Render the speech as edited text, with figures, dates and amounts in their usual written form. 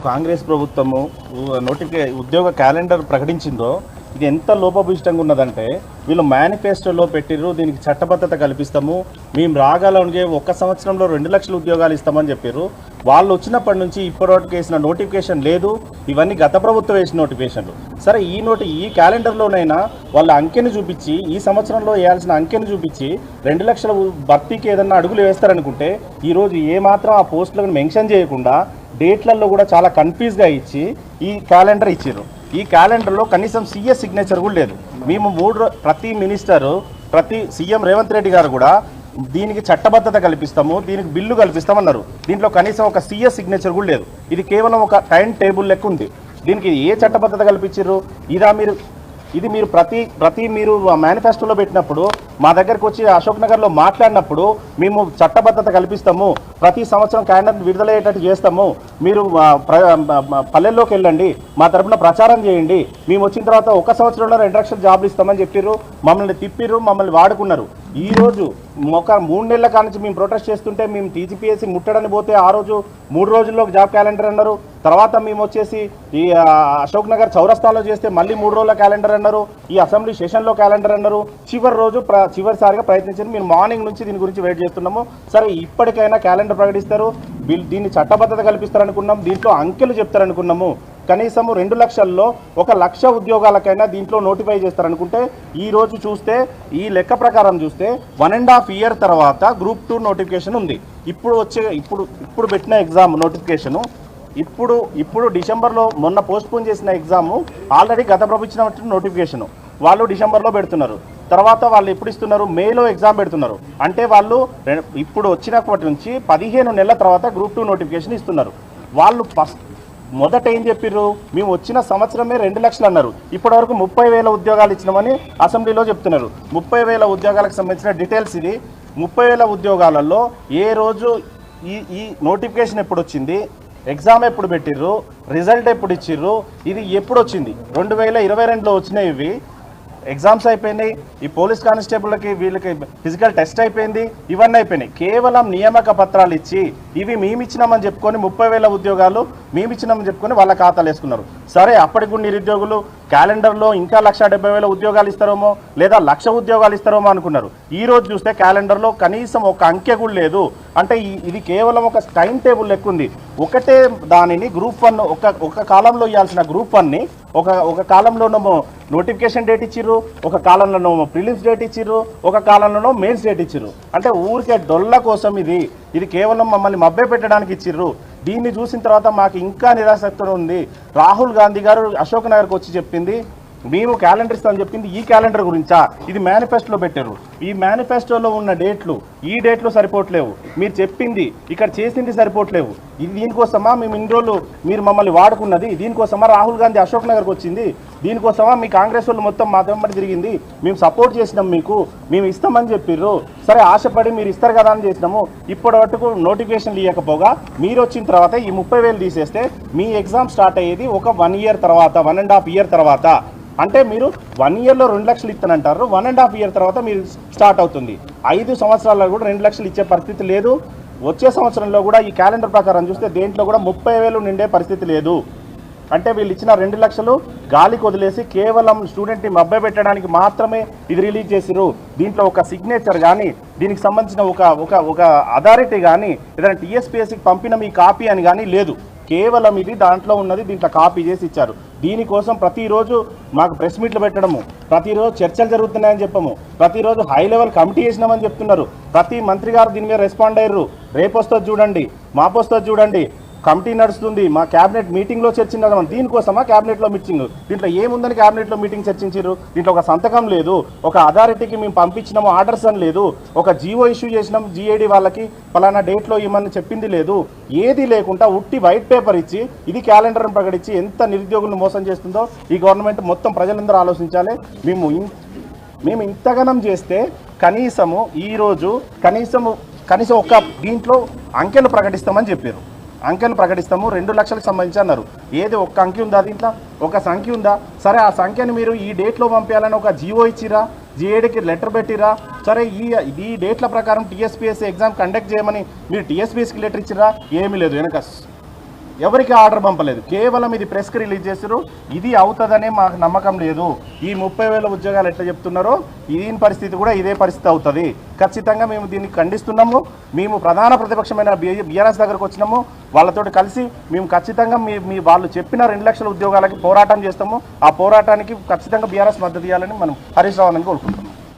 కాంగ్రెస్ ప్రభుత్వము ఉద్యోగ క్యాలెండర్ ప్రకటించిందో ఇది ఎంత లోపభూయిష్టంగా ఉన్నదంటే వీళ్ళు మేనిఫెస్టోలో పెట్టిర్రు, దీనికి చట్టబద్ధత కల్పిస్తాము, మేము రాగలగే 1 సంవత్సరంలో 2 లక్షల ఉద్యోగాలు ఇస్తామని చెప్పారు. వాళ్ళు వచ్చినప్పటి నుంచి ఇప్పటివరకు వేసిన నోటిఫికేషన్ లేదు. ఇవన్నీ గత ప్రభుత్వం వేసిన నోటిఫికేషన్లు. సరే ఈ క్యాలెండర్లోనైనా వాళ్ళ అంకెను చూపించి, ఈ సంవత్సరంలో వేయాల్సిన అంకెను చూపించి 2 లక్షల భర్తీకి ఏదన్నా అడుగులు వేస్తారనుకుంటే ఈరోజు ఏమాత్రం ఆ పోస్టులను మెన్షన్ చేయకుండా డేట్లలో కూడా చాలా కన్ఫ్యూజ్గా ఇచ్చి ఈ క్యాలెండర్ ఇచ్చారు. ఈ క్యాలెండర్లో కనీసం సీఎస్ సిగ్నేచర్ కూడా లేదు. మేము ప్రతి మినిస్టరు, ప్రతి సీఎం రేవంత్ రెడ్డి గారు కూడా దీనికి చట్టబద్ధత కల్పిస్తాము, దీనికి బిల్లు కల్పిస్తామన్నారు. దీంట్లో కనీసం ఒక సీఎస్ సిగ్నేచర్ కూడా లేదు. ఇది కేవలం ఒక టైం టేబుల్ లెక్క ఉంది. దీనికి ఏ చట్టబద్ధత కల్పించారు? ఇది మీరు ప్రతి మీరు మేనిఫెస్టోలో పెట్టినప్పుడు మా దగ్గరకు వచ్చి అశోక్ నగర్లో మాట్లాడినప్పుడు మేము చట్టబద్ధత కల్పిస్తాము, ప్రతి సంవత్సరం క్యాలెండర్ విడుదలయ్యేటట్టు చేస్తాము, మీరు పల్లెల్లోకి వెళ్ళండి, మా తరఫున ప్రచారం చేయండి, మేము వచ్చిన తర్వాత 1 సంవత్సరంలో 2 లక్షల జాబ్లు ఇస్తామని చెప్పారు. మమ్మల్ని తిప్పిర్రు, మమ్మల్ని వాడుకున్నారు. ఈరోజు ఒక 3 నెలల కానించి మేము ప్రొటెస్ట్ చేస్తుంటే మేము టీజీపీఎస్సీ ముట్టడని పోతే ఆ రోజు 3 రోజుల్లో జాబ్ క్యాలెండర్ అన్నారు. తర్వాత మేము వచ్చేసి ఈ అశోక్ నగర్ చౌరస్తాలో చేస్తే మళ్ళీ 3 రోజుల క్యాలెండర్ అన్నారు. ఈ అసెంబ్లీ సెషన్లో క్యాలెండర్ అన్నారు. చివరి రోజు చివరిసారిగా ప్రయత్నించారు. మేము మార్నింగ్ నుంచి దీని గురించి వెయిట్ చేస్తున్నాము. సరే ఇప్పటికైనా క్యాలెండర్ ప్రకటిస్తారు, దీన్ని చట్టబద్ధత కల్పిస్తారనుకున్నాం, దీంట్లో అంకెలు చెప్తారనుకున్నాము. కనీసం 2 లక్షల్లో 1 లక్ష ఉద్యోగాలకైనా దీంట్లో నోటిఫై చేస్తారనుకుంటే ఈరోజు చూస్తే ఈ లెక్క ప్రకారం చూస్తే 1.5 ఇయర్ తర్వాత గ్రూప్ 2 నోటిఫికేషన్ ఉంది. ఇప్పుడు పెట్టిన ఎగ్జామ్ నోటిఫికేషను ఇప్పుడు డిసెంబర్లో మొన్న పోస్ట్పోన్ చేసిన ఎగ్జాము ఆల్రెడీ గత ప్రభుత్వం నోటిఫికేషను వాళ్ళు డిసెంబర్లో పెడుతున్నారు. తర్వాత వాళ్ళు ఎప్పుడు ఇస్తున్నారు? మేలో ఎగ్జామ్ పెడుతున్నారు. అంటే వాళ్ళు ఇప్పుడు వచ్చినప్పటి నుంచి 15 నెలల తర్వాత గ్రూప్ 2 నోటిఫికేషన్ ఇస్తున్నారు. వాళ్ళు మొదట ఏం చెప్పారు? మేము వచ్చిన సంవత్సరమే 2 లక్షలు అన్నారు. ఇప్పటివరకు 30,000 ఉద్యోగాలు ఇచ్చినామని అసెంబ్లీలో చెప్తున్నారు. 30,000 ఉద్యోగాలకు సంబంధించిన డీటెయిల్స్ ఇది. 30,000 ఉద్యోగాలలో ఏ రోజు ఈ నోటిఫికేషన్ ఎప్పుడు వచ్చింది, ఎగ్జామ్ ఎప్పుడు పెట్టిర్రు, రిజల్ట్ ఎప్పుడు ఇచ్చిర్రు, ఇది ఎప్పుడు వచ్చింది? 2022లో వచ్చినాయి. ఇవి ఎగ్జామ్స్ అయిపోయినాయి, ఈ పోలీస్ కానిస్టేబుల్కి వీళ్ళకి ఫిజికల్ టెస్ట్ అయిపోయింది, ఇవన్నీ అయిపోయినాయి. కేవలం నియామక పత్రాలు ఇచ్చి ఇవి మేమిచ్చినామని చెప్పుకొని 30,000 ఉద్యోగాలు మేమిచ్చినామని చెప్పుకొని వాళ్ళ ఖాతాలు వేసుకున్నారు. సరే అప్పటికి కూడా నిరుద్యోగులు క్యాలెండర్లో ఇంకా 1,70,000 ఉద్యోగాలు ఇస్తారేమో, లేదా 1,00,000 ఉద్యోగాలు ఇస్తారేమో అనుకున్నారు. ఈరోజు చూస్తే క్యాలెండర్లో కనీసం ఒక అంకె కూడా లేదు. అంటే ఇది కేవలం ఒక టైం టేబుల్ లెక్క ఉంది. ఒకటే దానిని గ్రూప్ 1 ఒక కాలంలో ఇవ్వాల్సిన గ్రూప్ 1ని ఒక కాలంలోనేమో నోటిఫికేషన్ డేట్ ఇచ్చిర్రు, ఒక కాలంలోనేమో ప్రిలిమ్స్ డేట్ ఇచ్చిర్రు, ఒక కాలంలోనో మెయిన్స్ డేట్ ఇచ్చిర్రు. అంటే ఊరికే డొల్ల కోసం ఇది కేవలం మమ్మల్ని మభ్య పెట్టడానికి ఇచ్చిర్రు. దీన్ని చూసిన తర్వాత మాకు ఇంకా నిరాసక్తి ఉంది. రాహుల్ గాంధీ గారు అశోక్ నగర్కి వచ్చి చెప్పింది మేము క్యాలెండర్ ఇస్తామని చెప్పింది ఈ క్యాలెండర్ గురించా? ఇది మేనిఫెస్టోలో పెట్టారు. ఈ మేనిఫెస్టోలో ఉన్న డేట్లు ఈ డేట్లు సరిపోవట్లేవు. మీరు చెప్పింది ఇక్కడ చేసింది సరిపోవట్లేవు. ఇది దీనికోసమా మేము ఇన్ని రోజులు మీరు మమ్మల్ని వాడుకున్నది? దీనికోసమా రాహుల్ గాంధీ అశోక్ నగర్కి వచ్చింది? దీనికోసమా మీ కాంగ్రెస్ వాళ్ళు మొత్తం మా వెంబడి తిరిగింది? మేము సపోర్ట్ చేసినాం, మేము ఇస్తామని చెప్పిర్రు. సరే ఆశపడి మీరు ఇస్తారు కదా అని చేసినాము. ఇప్పటి వరకు నోటిఫికేషన్లు ఇవ్వకపోగా మీరు వచ్చిన తర్వాత ఈ 30,000 తీసేస్తే మీ ఎగ్జామ్ స్టార్ట్ అయ్యేది ఒక 1 ఇయర్ తర్వాత, 1.5 ఇయర్ తర్వాత. అంటే మీరు 1 ఇయర్లో 2 లక్షలు ఇస్తానంటారు, 1.5 ఇయర్ తర్వాత మీరు స్టార్ట్ అవుతుంది. 5 సంవత్సరాల్లో కూడా 2 లక్షలు ఇచ్చే పరిస్థితి లేదు. వచ్చే సంవత్సరంలో కూడా ఈ క్యాలెండర్ ప్రకారం చూస్తే దేంట్లో కూడా 30,000 నిండే పరిస్థితి లేదు. అంటే వీళ్ళు ఇచ్చిన 2 లక్షలు గాలికి వదిలేసి కేవలం స్టూడెంట్ని మభ్య పెట్టడానికి మాత్రమే ఇది రిలీజ్ చేసిరు. దీంట్లో ఒక సిగ్నేచర్ కానీ, దీనికి సంబంధించిన ఒక అథారిటీ కానీ, ఏదైనా టీఎస్పీఎస్సీకి పంపిన మీ కాపీ అని కానీ లేదు. కేవలం ఇది దాంట్లో ఉన్నది దీంట్లో కాపీ చేసి ఇచ్చారు. దీనికోసం ప్రతిరోజు మాకు ప్రెస్ మీట్లు పెట్టడము, ప్రతిరోజు చర్చలు జరుగుతున్నాయని చెప్పము, ప్రతిరోజు హై లెవెల్ కమిటీ చేసినామని చెప్తున్నారు. ప్రతి మంత్రి గారు దీని మీద రెస్పాండ్ అయ్యారు. రేపు వస్తుంది చూడండి, మాపు వస్తుంది చూడండి, కమిటీ నడుస్తుంది, మా క్యాబినెట్ మీటింగ్లో చర్చించారు. దీనికోసమా క్యాబినెట్లో మీటింగ్? దీంట్లో ఏముందని క్యాబినెట్లో మీటింగ్ చర్చించారు? దీంట్లో ఒక సంతకం లేదు, ఒక అథారిటీకి మేము పంపించినాము ఆర్డర్స్ అని లేదు, ఒక జీవో ఇష్యూ చేసినాం జీఏడీ వాళ్ళకి పలానా డేట్లో ఇవ్వమని చెప్పింది లేదు. ఏది లేకుండా ఉట్టి వైట్ పేపర్ ఇచ్చి ఇది క్యాలెండర్ని ప్రకటించి ఎంత నిరుద్యోగులను మోసం చేస్తుందో ఈ గవర్నమెంట్ మొత్తం ప్రజలందరూ ఆలోచించాలి. మేము ఇంతగనం చేస్తే కనీసము ఈరోజు కనీసం ఒక దీంట్లో అంకెలు ప్రకటిస్తామని చెప్పారు. అంకెలు ప్రకటిస్తాము 2 లక్షలకు సంబంధించి అన్నారు. ఏది ఒక్క అంకె ఉందా? దీంట్లో ఒక సంఖ్య ఉందా? సరే ఆ సంఖ్యను మీరు ఈ డేట్లో పంపించాలని ఒక జీవో ఇచ్చిరా, జీఏడీకి లెటర్ పెట్టిరా? సరే ఈ డేట్ల ప్రకారం టీఎస్పీఎస్సీ ఎగ్జామ్ కండక్ట్ చేయమని మీరు టీఎస్పీఎస్సీకి లెటర్ ఇచ్చిరా? ఏమీ లేదు. వెనక ఎవరికి ఆర్డర్ పంపలేదు, కేవలం ఇది ప్రెస్కి రిలీజ్ చేశారు. ఇది అవుతుందనే మాకు నమ్మకం లేదు. ఈ 30,000 ఉద్యోగాలు ఎట్లా చెప్తున్నారో దీని పరిస్థితి కూడా ఇదే పరిస్థితి అవుతుంది. ఖచ్చితంగా మేము దీన్ని ఖండిస్తున్నాము. మేము ప్రధాన ప్రతిపక్షమైన బీఆర్ఎస్ దగ్గరకు వచ్చినాము. వాళ్ళతోటి కలిసి మేము ఖచ్చితంగా మీ వాళ్ళు చెప్పిన 2 లక్షల ఉద్యోగాలకి పోరాటం చేస్తాము. ఆ పోరాటానికి ఖచ్చితంగా బీఆర్ఎస్ మద్దతు ఇవ్వాలని మనం హరీష్ రావు అని కోరుకుంటున్నాం.